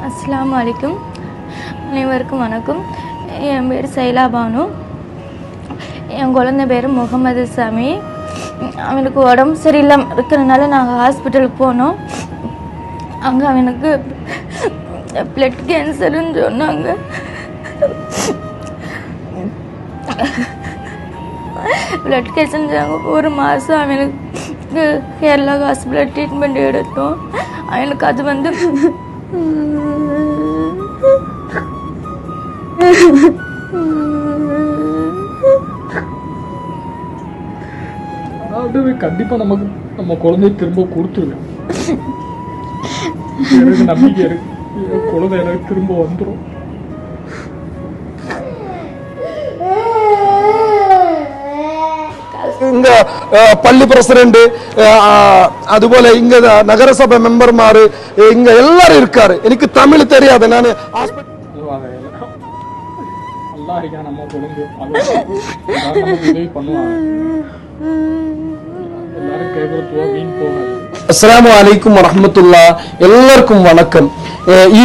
அஸ்ஸலாமு அலைக்கும். அனைவருக்கும் வணக்கம். என் பேர் சைலா பானு. என் குழந்தை பேர் முகமது சாமி. அவனுக்கு உடம்பு சரியில்லாமல் இருக்கிறதுனால நாங்கள் ஹாஸ்பிட்டலுக்கு போனோம். அங்கே அவனுக்கு பிளட் கேன்சருன்னு சொன்னாங்க. பிளட் கேன்சர் ஒரு மாதம் அவனுக்கு கேரளா ஹாஸ்பிட்டல் ட்ரீட்மெண்ட் எடுத்தோம். அவனுக்கு அது வந்து கண்டிப்பா நமக்கு நம்ம குழந்தைய திரும்ப கொடுத்துருவேன். எனக்கு நம்பிக்கை இருக்கு, குழந்தை எனக்கு திரும்ப வந்துடும். இங்க பள்ளி பிரசிடென்ட், அதுபோல இங்க நகரசபை மெம்பர்மாரு இங்க எல்லாரும் இருக்காரு. எனக்கு தமிழ் தெரியாது. நான் அஸ்ஸலாமு அலைக்கும் வரஹ்மத்துல்லாஹ். எல்லாருக்கும் வணக்கம்.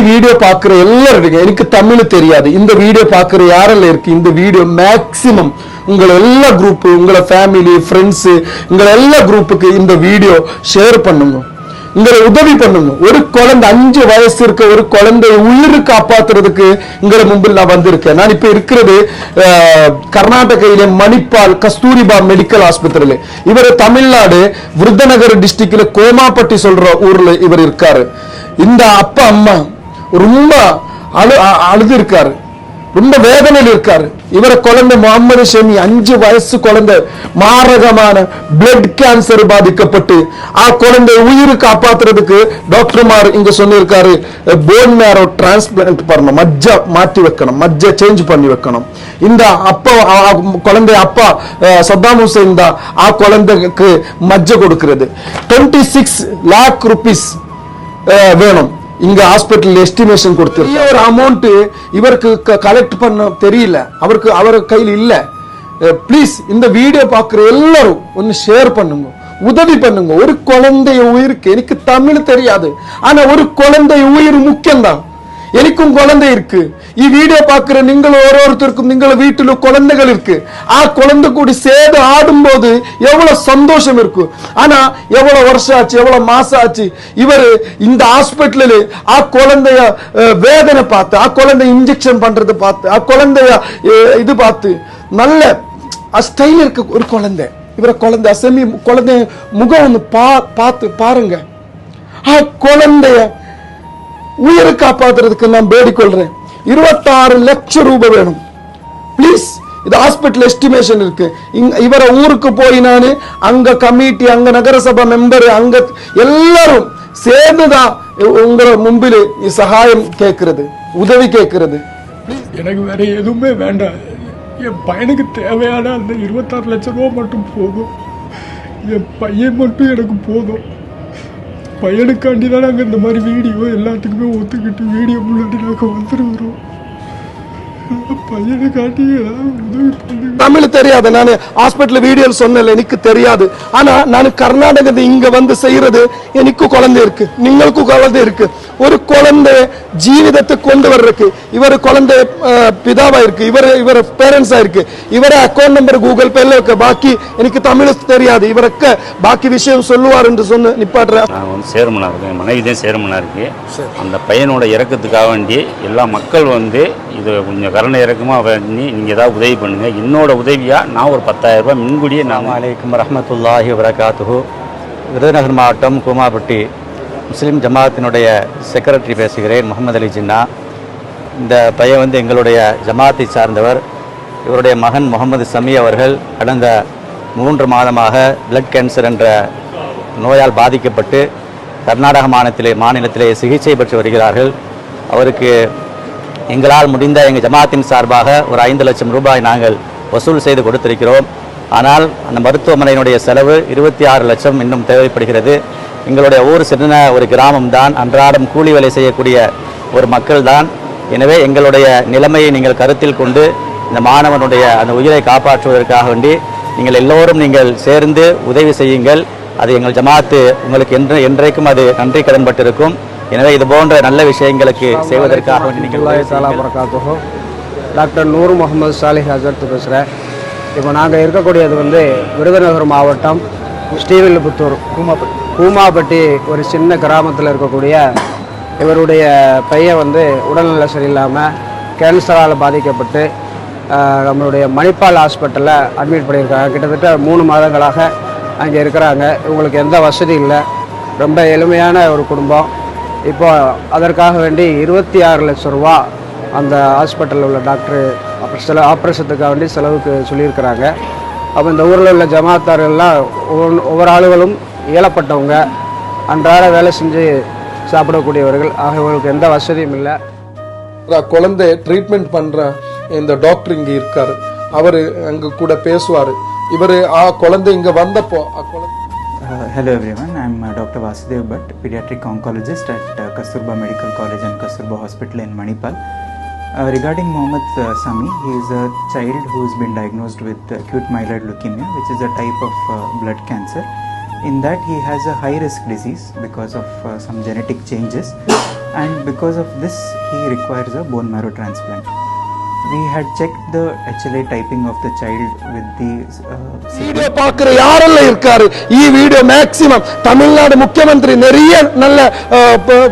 வீடியோ பாக்குற எல்லாரும், எனக்கு தமிழ் தெரியாது. இந்த வீடியோ பாக்குற யாரெல்லாம் இருக்கு, இந்த வீடியோ மேக்சிமம் உங்களை எல்லா குரூப், உங்களை ஃபேமிலி ஃப்ரெண்ட்ஸ், உங்களை எல்லா குரூப்புக்கு இந்த வீடியோ ஷேர் பண்ணுங்க, உங்களை உதவி பண்ணுங்க. ஒரு குழந்தை 5 வயசு இருக்க ஒரு குழந்தைய உயிர் காப்பாத்துறதுக்கு உங்களை மும்பில் நான் வந்திருக்கேன். நான் இப்ப இருக்கிறது கர்நாடகையில மணிப்பால் கஸ்தூரிபா மெடிக்கல் ஆஸ்பத்திரியில. இவர் தமிழ்நாடு விருதுநகர் டிஸ்ட்ரிக்ட்ல கோமாப்பட்டி சொல்ற ஊர்ல இவர் இருக்காரு. இந்த அப்பா அம்மா ரொம்ப அழுது இருக்காரு, ரொம்ப வேதனையில் இருக்காரு. இவர குழந்தை முகமது ஷமி 5 வயசு குழந்தை மாரகமான பிளட் கேன்சர் பாதிக்கப்பட்டு குழந்தை உயிர் காப்பாத்துறதுக்கு டாக்டர்மார் இங்க சொல்லியிருக்காரு, போன் மேரோ டிரான்ஸ்பிளான்ட் பண்ணணும், மஜ்ஜை மாற்றி வைக்கணும், மஜ்ஜை சேஞ்ச் பண்ணி வைக்கணும். இந்த அப்பா குழந்தை அப்பா சத்தாம் ஹுசைன் தான் குழந்தைக்கு மஜ்ஜை கொடுக்கிறது. 26 lakh rupees வேணும். இங்க ஹாஸ்பிட்டல் எஸ்டிமேஷன் கொடுத்திருக்கு. ஒரு அமௌண்ட் இவருக்கு கலெக்ட் பண்ண தெரியல, அவர் கையில் இல்ல. ப்ளீஸ் இந்த வீடியோ பாக்குற எல்லாரும் ஒன்னு ஷேர் பண்ணுங்க, உதவி பண்ணுங்க. ஒரு குழந்தைய உயிருக்கு, எனக்கு தமிழ் தெரியாது, ஆனா ஒரு குழந்தைய உயிர் முக்கியம்தான். எனக்கும் குழந்தை இருக்கு. வீடியோ பாக்குற நீங்கள் ஒருத்தருக்கும் நீங்க வீட்டுல குழந்தைகள் இருக்கு. குழந்தை கூடி சேர்ந்து ஆடும்போது எவ்வளவு சந்தோஷம் இருக்கும். ஆனா எவ்வளவு வருஷம் ஆச்சு, எவ்வளவு மாசம் ஆச்சு, இவர் இந்த ஹாஸ்பிட்டல் குழந்தைய வேதனை பார்த்து, குழந்தை இன்ஜெக்ஷன் பண்றது பார்த்து, குழந்தைய இது பார்த்து, நல்ல ஸ்டைல் இருக்கு ஒரு குழந்தை. இவர குழந்தை அசமி குழந்தை முகம் ஒன்று பார்த்து பாருங்க. குழந்தைய உயிரை காப்பாத்துறதுக்கு நான் வேடிக்கொள்றேன். 26 லட்சம் ரூபாய் வேணும். பிளீஸ், இது ஹாஸ்பிட்டல் எஸ்டிமேஷன் இருக்கு. இவர ஊருக்கு போய் நான் அங்க கமிட்டி, அங்க நகரசபை மெம்பர், அங்க எல்லாரும் சேர்ந்துதான் உங்க மும்பில் சகாயம் கேட்கிறது, உதவி கேட்கிறது. எனக்கு வேற எதுவுமே வேண்டாம். என் பையனுக்கு தேவையான அந்த 26 லட்சம் ரூபாய் மட்டும் போதும். என் பையன் மட்டும் எனக்கு போதும். பையனுக்காண்டி தான் நாங்கள் இந்த மாதிரி வீடியோ எல்லாத்துக்குமே ஒத்துக்கிட்டு வீடியோ முன்னாடி நாங்கள் வந்துருக்கிறோம். பையனுக்காண்டி ஏதாவது உதவி பண்ணுங்க. தமிழ் தெரியாது, நான் ஹாஸ்பிட்டல் வீடியோ சொன்னல, எனக்கு தெரியாது. ஆனா நான் கர்நாடகத்தை இங்க வந்து செய்யறது, எனக்கு குழந்தை இருக்கு, நீங்களுக்கும் குழந்தை இருக்கு. ஒரு குழந்தை ஜீவிதத்தை கொண்டு வர்றதுக்கு இவர் குழந்தை பிதாவா இருக்கு, இவர் பேரண்ட்ஸா இருக்கு. இவர அக்கௌண்ட் நம்பர் கூகுள் பேல இருக்கு. பாக்கி எனக்கு தமிழ் தெரியாது. இவருக்கு பாக்கி விஷயம் சொல்லுவார் என்று சொன்ன நிப்பாட்டுறேன். நான் வந்து சேர்மனா இருக்கேன், என் மனைவி தான் சேர்மனா இருக்கு. அந்த பையனோட இறக்கத்துக்காக வேண்டி எல்லா மக்கள் வந்து இது கொஞ்சம் கருணை இறக்கமாக பண்ணி நீங்கள் ஏதாவது உதவி பண்ணுங்கள். என்னோட உதவியாக நான் ஒரு 10,000 ரூபாய் முன்கூடியே நான். அலைக்கும் வரஹ்மத்துல்லாஹி வபரகாத்துஹு. விருதுநகர் மாவட்டம் கோமாப்பட்டி முஸ்லீம் ஜமாத்தினுடைய செக்ரட்டரி பேசுகிறேன், முகமது அலி ஜின்னா. இந்த பையன் வந்து எங்களுடைய ஜமாத்தை சார்ந்தவர். இவருடைய மகன் முகமது சமி அவர்கள் கடந்த 3 மாதமாக பிளட் கேன்சர் என்ற நோயால் பாதிக்கப்பட்டு கர்நாடக மாநிலத்திலே சிகிச்சை பெற்று வருகிறார்கள். அவருக்கு எங்களால் முடிந்த எங்கள் ஜமாத்தின் சார்பாக ஒரு 5 லட்சம் ரூபாய் நாங்கள் வசூல் செய்து கொடுத்திருக்கிறோம். ஆனால் அந்த மருத்துவமனையினுடைய செலவு 26 லட்சம் இன்னும் தேவைப்படுகிறது. எங்களுடைய ஊர் சின்ன ஒரு கிராமம் தான், அன்றாடம் கூலி வேலை செய்யக்கூடிய ஒரு மக்கள் தான். எனவே எங்களுடைய நிலைமையை நீங்கள் கருத்தில் கொண்டு இந்த மாணவனுடைய அந்த உயிரை காப்பாற்றுவதற்காக வேண்டி நீங்கள் எல்லோரும் நீங்கள் சேர்ந்து உதவி செய்யுங்கள். அது எங்கள் ஜமாத்து உங்களுக்கு என்றைக்கும் அது நன்றி கடன்பட்டிருக்கும். எனவே இது போன்ற நல்ல விஷயங்களுக்கு செய்வதற்காக வேண்டி நீங்கள் உதவி செய்யுங்கள். டாக்டர் நூர் முகமது சாலிஹ் ஹசரத் பேசுகிறேன். இப்போ நாங்கள் இருக்கக்கூடியது வந்து விருதுநகர் மாவட்டம் ஸ்ரீவில்லிபுத்தூர் கூமாப்பட்டி ஒரு சின்ன கிராமத்தில் இருக்கக்கூடிய இவருடைய பையன் வந்து உடல்நல சரியில்லாமல் கேன்சரால் பாதிக்கப்பட்டு நம்மளுடைய மணிப்பால் ஹாஸ்பிட்டலில் அட்மிட் பண்ணியிருக்காங்க. கிட்டத்தட்ட 3 மாதங்களாக அங்கே இருக்கிறாங்க. இவங்களுக்கு எந்த வசதி இல்லை, ரொம்ப எளிமையான ஒரு குடும்பம். இப்போ அதற்காக வேண்டி 26 லட்சம் ரூபா அந்த ஹாஸ்பிட்டலில் உள்ள டாக்டர் ஆப்ரேஷத்துக்காக வேண்டி செலவுக்கு சொல்லியிருக்கிறாங்க. அப்போ இந்த ஊரில் உள்ள ஜமாத்தார்கள்லாம் ஒவ்வொரு ஆளுகளும் இயலப்பட்டவங்க, அன்றாட வேலை செஞ்சு சாப்பிடக்கூடியவர்கள். ஆக இவங்களுக்கு எந்த வசதியும் இல்லை. குழந்தை ட்ரீட்மெண்ட் பண்ற இந்த டாக்டர் இங்க இருக்காரு, அவரு அங்க கூட பேசுவாரு. இவரு குழந்தை இங்க வந்தப்போ Hello everyone, I am Dr. Vasudev Bhatt, pediatric oncologist at Kasturba Medical College and Kasturba Hospital in Manipal. Regarding Mohammad Sami, he is a child who has been diagnosed with acute myeloid leukemia, which is a type of blood cancer. In that he has a high risk disease because of some genetic changes, and because of this he requires a bone marrow transplant. We had checked the HLA typing of the child with the video பார்க்கிற யாரெல்லாம் இருக்காரு, ಈ video maximum Tamil Nadu முக்கியமந்திரி நிறைய நல்ல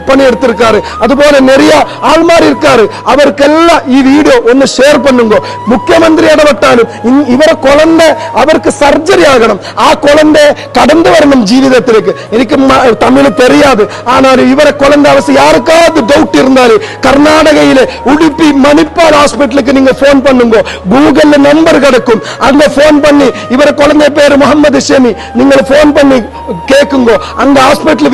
பணி எடுத்திருக்காரு, அதுபோல நிறைய ஆள்மார் இருக்காரு. அவருக்கெல்லாம் ഈ வீடியோ ഒന്ന് ஷேர் பண்ணுங்க. முக்கியமந்திரி இடப்பட்டாலும் இவர குழந்தை அவருக்கு சர்ஜரி ஆகணும், ஆ குழந்தை கடந்து வரணும் ஜீவிதத்திற்கு. எனக்கு தமிழ் தெரியாது, ஆனால் இவர குழந்தை அவசியம் யாருக்காவது டவுட் இருந்தாலும் கர்நாடகையில உடுப்பி மணிப்பால் ஹாஸ்பிட்டலுக்கு நீங்க போன் பண்ணுங்க. கூகுள்ல நம்பர் கிடைக்கும், அங்க போன் பண்ணி இவர குழந்தை பேரு முகமது ஷமி, நீங்க போன் பண்ணி கேக்குங்க. அந்த ஹாஸ்பிட்டல்